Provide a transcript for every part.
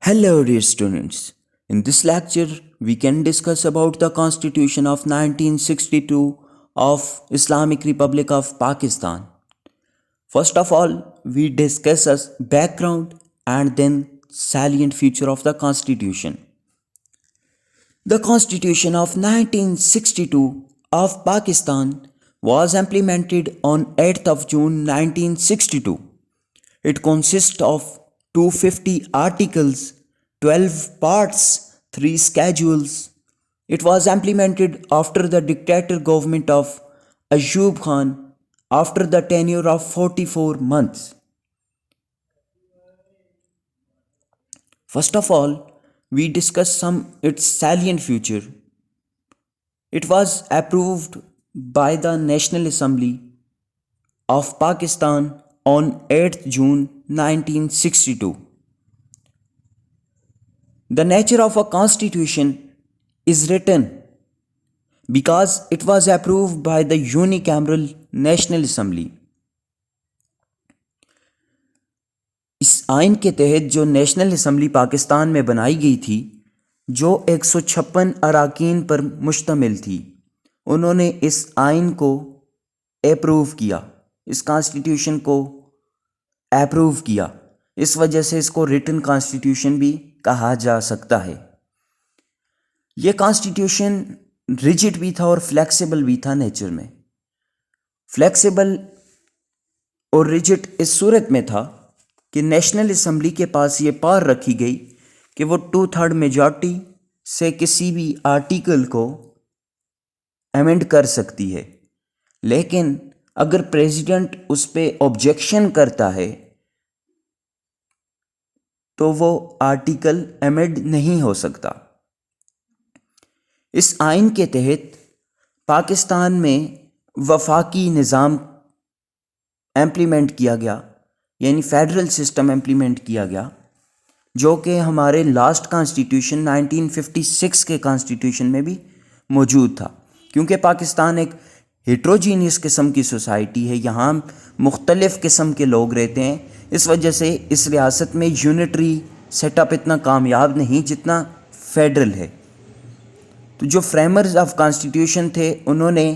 Hello dear students. In this lecture we can discuss about the Constitution of 1962 of Islamic Republic of Pakistan. First of all, we discuss as background and then salient feature of the Constitution. The Constitution of 1962 of Pakistan was implemented on 8th of June 1962. It consists of 250 articles, 12 parts, 3 schedules. It was implemented after the dictator government of Ayub Khan after the tenure of 44 months. First of all, we discuss some its salient feature. It was approved by the National Assembly of Pakistan on 8th June 1962. The nature of a constitution is written because it was approved by the unicameral National Assembly. اس آئین کے تحت جو national assembly Pakistan میں بنائی گئی تھی، جو 156 اراکین پر مشتمل تھی، انہوں نے اس آئین کو اپروو کیا، اس کانسٹیٹیوشن کو اپروو کیا. اس وجہ سے اس کو ریٹن کانسٹیٹیوشن بھی کہا جا سکتا ہے. یہ کانسٹیٹیوشن ریجڈ بھی تھا اور فلیکسیبل بھی تھا نیچر میں. فلیکسیبل اور ریجڈ اس صورت میں تھا کہ نیشنل اسمبلی کے پاس یہ پاور رکھی گئی کہ وہ 2/3 میجارٹی سے کسی بھی آرٹیکل کو ایمنڈ کر سکتی ہے، لیکن اگر پریزیڈنٹ اس پہ آبجیکشن کرتا ہے تو وہ آرٹیکل ایمنڈ نہیں ہو سکتا. اس آئین کے تحت پاکستان میں وفاقی نظام امپلیمنٹ کیا گیا، یعنی فیڈرل سسٹم امپلیمنٹ کیا گیا، جو کہ ہمارے لاسٹ کانسٹیٹیوشن 1956 کے کانسٹیٹیوشن میں بھی موجود تھا. کیونکہ پاکستان ایک ہیٹروجینیس قسم کی سوسائٹی ہے، یہاں مختلف قسم کے لوگ رہتے ہیں، اس وجہ سے اس ریاست میں یونٹری سیٹ اپ اتنا کامیاب نہیں جتنا فیڈرل ہے. تو جو فریمرز آف کانسٹیٹیوشن تھے، انہوں نے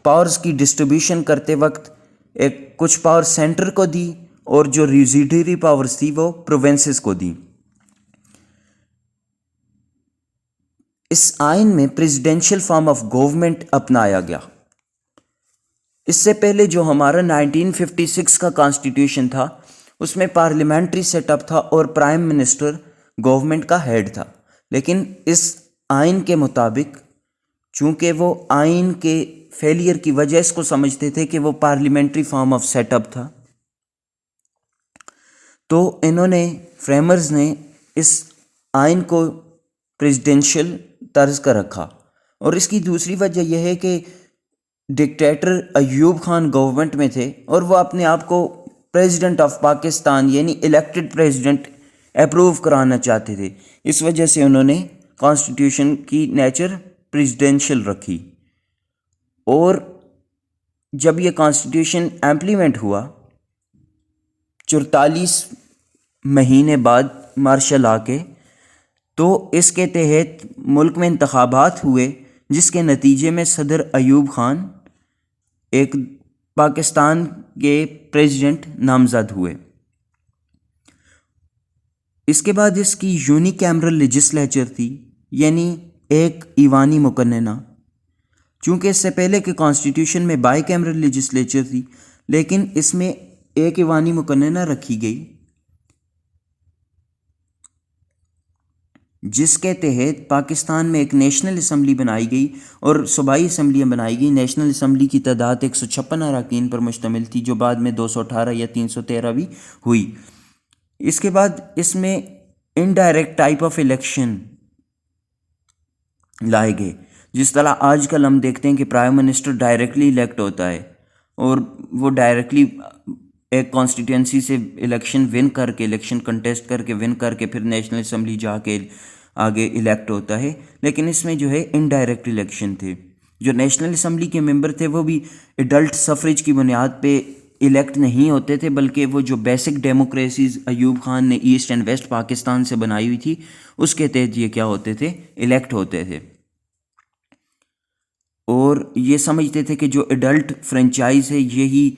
پاورز کی ڈسٹریبیوشن کرتے وقت کچھ پاور سینٹر کو دی اور جو ریزیڈری پاورز تھی وہ پروونسز کو دی. اس آئین میں پریزیڈینشل فارم آف گورنمنٹ اپنایا گیا. اس سے پہلے جو ہمارا 1956 کا کانسٹیٹیوشن تھا، اس میں پارلیمنٹری سیٹ اپ تھا اور پرائم منسٹر گورنمنٹ کا ہیڈ تھا. لیکن اس آئین کے مطابق، چونکہ وہ آئین کے فیلئر کی وجہ اس کو سمجھتے تھے کہ وہ parliamentary form of setup تھا، تو انہوں نے فریمرز نے اس آئین کو پریزیڈینشل طرز کا رکھا. اور اس کی دوسری وجہ یہ ہے کہ ڈکٹیٹر ایوب خان گورنمنٹ میں تھے اور وہ اپنے آپ کو پریزیڈنٹ آف پاکستان یعنی الیکٹڈ پریزیڈنٹ اپروو کرانا چاہتے تھے. اس وجہ سے انہوں نے کانسٹیٹیوشن کی نیچر پریزیڈینشل رکھی. اور جب یہ کانسٹیٹیوشن امپلیمنٹ ہوا 44 مہینے بعد مارشل لا کے، تو اس کے تحت ملک میں انتخابات ہوئے، جس کے نتیجے میں صدر ایوب خان ایک پاکستان کے پریزیڈنٹ نامزد ہوئے. اس کے بعد اس کی یونیکیمرل لیجسلیچر تھی، یعنی ایک ایوانی مقننہ. چونکہ اس سے پہلے کے کانسٹیٹیوشن میں بائی کیمرل لیجسلیچر تھی، لیکن اس میں ایک ایوانی مقننہ رکھی گئی، جس کے تحت پاکستان میں ایک نیشنل اسمبلی بنائی گئی اور صوبائی اسمبلیاں بنائی گئی. نیشنل اسمبلی کی تعداد 156 اراکین پر مشتمل تھی، جو بعد میں 218 یا 313 بھی ہوئی. اس کے بعد اس میں انڈائریکٹ ٹائپ آف الیکشن لائے گئے. جس طرح آج کل ہم دیکھتے ہیں کہ پرائم منسٹر ڈائریکٹلی الیکٹ ہوتا ہے اور وہ ڈائریکٹلی ایک کانسٹیٹوئنسی سے الیکشن کنٹیسٹ کر کے ون کر کے پھر نیشنل اسمبلی جا کے آگے الیکٹ ہوتا ہے. لیکن اس میں جو ہے انڈائریکٹ الیکشن تھے. جو نیشنل اسمبلی کے ممبر تھے وہ بھی ایڈلٹ سفریج کی بنیاد پہ الیکٹ نہیں ہوتے تھے، بلکہ وہ جو بیسک ڈیموکریسیز ایوب خان نے ایسٹ اینڈ ویسٹ پاکستان سے بنائی ہوئی تھی اس کے تحت یہ کیا ہوتے تھے، الیکٹ ہوتے تھے. اور یہ سمجھتے تھے کہ جو ایڈلٹ فرنچائز ہے یہی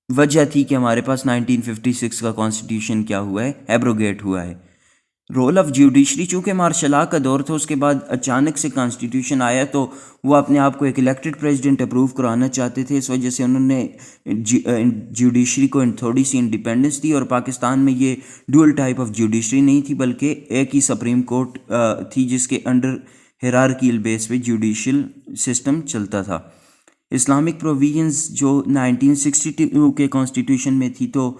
وجہ تھی کہ ہمارے پاس 1956 کا کانسٹیٹیوشن کیا ہوا ہے، ایبروگیٹ ہوا ہے. رول آف جوڈیشری، چونکہ مارشل لا کا دور تھا، اس کے بعد اچانک سے کانسٹیٹیوشن آیا تو وہ اپنے آپ کو ایک الیکٹڈ پریزیڈنٹ اپروو کرانا چاہتے تھے. اس وجہ سے انہوں نے جوڈیشری کو تھوڑی سی انڈیپینڈنس دی، اور پاکستان میں یہ ڈول ٹائپ آف جوڈیشری نہیں تھی بلکہ ایک ہی سپریم کورٹ تھی جس کے انڈر ہیرارکیل بیس پہ جوڈیشل سسٹم چلتا تھا. اسلامک پروویژنز جو 1962 کے کانسٹیٹیوشن میں تھی، تو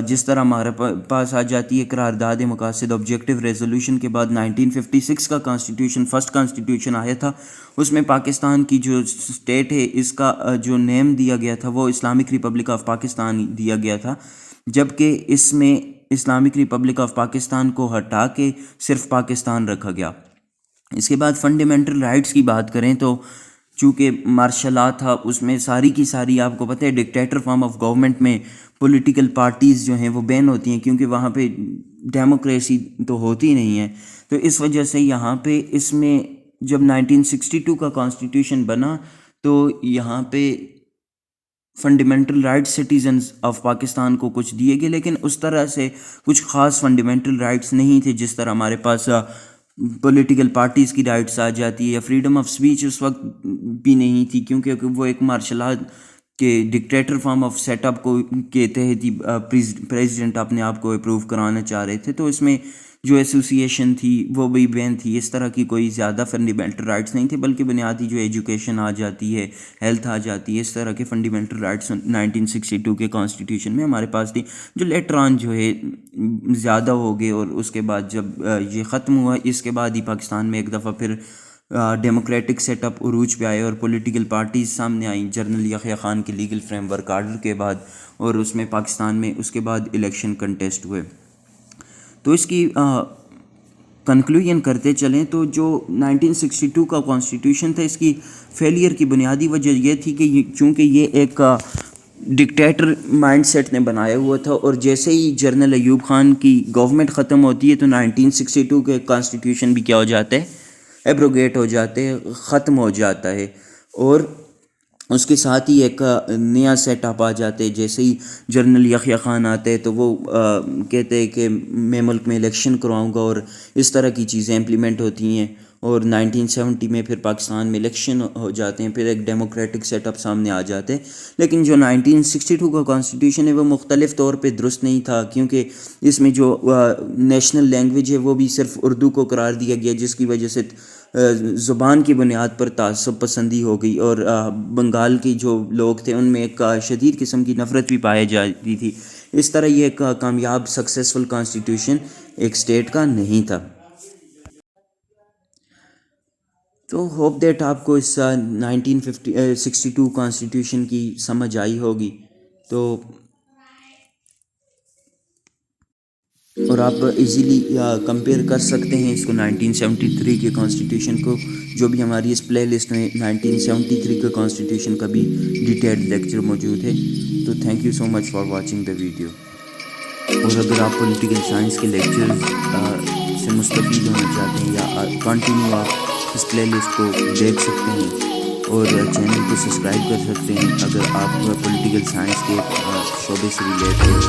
جس طرح ہمارے پاس آ جاتی ہے قرارداد مقاصد آبجیکٹیو ریزولوشن کے بعد 1956 کا کانسٹیٹیوشن فرسٹ کانسٹیٹیوشن آیا تھا. اس میں پاکستان کی جو اسٹیٹ ہے اس کا جو نیم دیا گیا تھا وہ اسلامک ریپبلک آف پاکستان دیا گیا تھا، جبکہ اس میں اسلامک ریپبلک آف پاکستان کو ہٹا کے صرف پاکستان رکھا گیا. اس کے بعد فنڈامنٹل رائٹس کی بات کریں تو چونکہ مارشل لا تھا، اس میں ساری کی ساری آپ کو پتہ ہے ڈکٹیٹر فارم آف گورنمنٹ میں پولیٹیکل پارٹیز جو ہیں وہ بین ہوتی ہیں، کیونکہ وہاں پہ ڈیموکریسی تو ہوتی نہیں ہے. تو اس وجہ سے یہاں پہ اس میں جب 1962 کا کانسٹیٹیوشن بنا تو یہاں پہ fundamental rights citizens of Pakistan کو کچھ دیے گئے، لیکن اس طرح سے کچھ خاص فنڈامنٹل رائٹس نہیں تھے جس طرح ہمارے پاس پولیٹیکل پارٹیز کی رائٹس آ جاتی ہے، یا فریڈم آف سپیچ اس وقت بھی نہیں تھی، کیونکہ وہ ایک مارشل لا کے dictator form of setup کو کے تحت ہی پریزیڈنٹ اپنے آپ کو اپروو کرانا چاہ رہے تھے. تو اس میں جو ایسوسیشن تھی وہ بھی بین تھی. اس طرح کی کوئی زیادہ فنڈامنٹل رائٹس نہیں تھے، بلکہ بنیادی جو ایجوکیشن آ جاتی ہے، ہیلتھ آ جاتی ہے، اس طرح کے فنڈامنٹل رائٹس 1962 کے کانسٹیٹیوشن میں ہمارے پاس تھی، جو لیٹر آن جو ہے زیادہ ہو گئے. اور اس کے بعد جب یہ ختم ہوا، اس کے بعد ہی پاکستان میں ایک دفعہ پھر ڈیموکریٹک سیٹ اپ عروج پہ آئے اور پولیٹیکل پارٹیز سامنے آئیں جنرل یحییٰ خان کے لیگل فریم ورک آرڈر کے بعد، اور اس میں پاکستان میں اس کے بعد الیکشن کنٹیسٹ ہوئے. تو اس کی کنکلوژن کرتے چلیں تو جو 1962 کا کانسٹیٹیوشن تھا، اس کی فیلئر کی بنیادی وجہ یہ تھی کہ چونکہ یہ ایک ڈکٹیٹر مائنڈ سیٹ نے بنایا ہوا تھا، اور جیسے ہی جنرل ایوب خان کی گورنمنٹ ختم ہوتی ہے تو 1962 کے کانسٹیٹیوشن بھی کیا ہو جاتا ہے، ایبروگیٹ ہو جاتے ہیں، ختم ہو جاتا ہے. اور اس کے ساتھ ہی ایک نیا سیٹ اپ آ جاتے. جیسے ہی جنرل یحییٰ خان آتے ہیں تو وہ کہتے ہیں کہ میں ملک میں الیکشن کرواؤں گا، اور اس طرح کی چیزیں امپلیمنٹ ہوتی ہیں. اور 1970 میں پھر پاکستان میں الیکشن ہو جاتے ہیں، پھر ایک ڈیموکریٹک سیٹ اپ سامنے آ جاتے ہیں. لیکن جو 1962 کا کانسٹیٹیوشن ہے وہ مختلف طور پہ درست نہیں تھا، کیونکہ اس میں جو نیشنل لینگویج ہے وہ بھی صرف اردو کو قرار دیا گیا، جس کی وجہ سے زبان کی بنیاد پر تعصب پسندی ہو گئی، اور بنگال کے جو لوگ تھے ان میں ایک شدید قسم کی نفرت بھی پائی جاتی تھی. اس طرح یہ ایک کامیاب سکسیسفل کانسٹیٹیوشن ایک اسٹیٹ کا نہیں تھا. تو ہوپ دیٹ آپ کو اس 1962 کانسٹیٹیوشن کی سمجھ آئی ہوگی. تو اور آپ ایزیلی کمپیئر کر سکتے ہیں اس کو 1973 کے کانسٹیٹیوشن کو، جو بھی ہماری اس پلے لسٹ میں 1973 کے کانسٹیٹیوشن کا بھی ڈیٹیلڈ لیکچر موجود ہے. تو thank you so much for watching the video. اور اگر آپ پولیٹیکل سائنس کے لیکچر سے مستفید ہونا چاہتے ہیں یا کنٹینیو آپ اس پلے لسٹ کو دیکھ سکتے ہیں، اور چینل کو سبسکرائب کر سکتے ہیں اگر آپ پولیٹیکل سائنس کے شعبے سے ریلیٹ ہیں.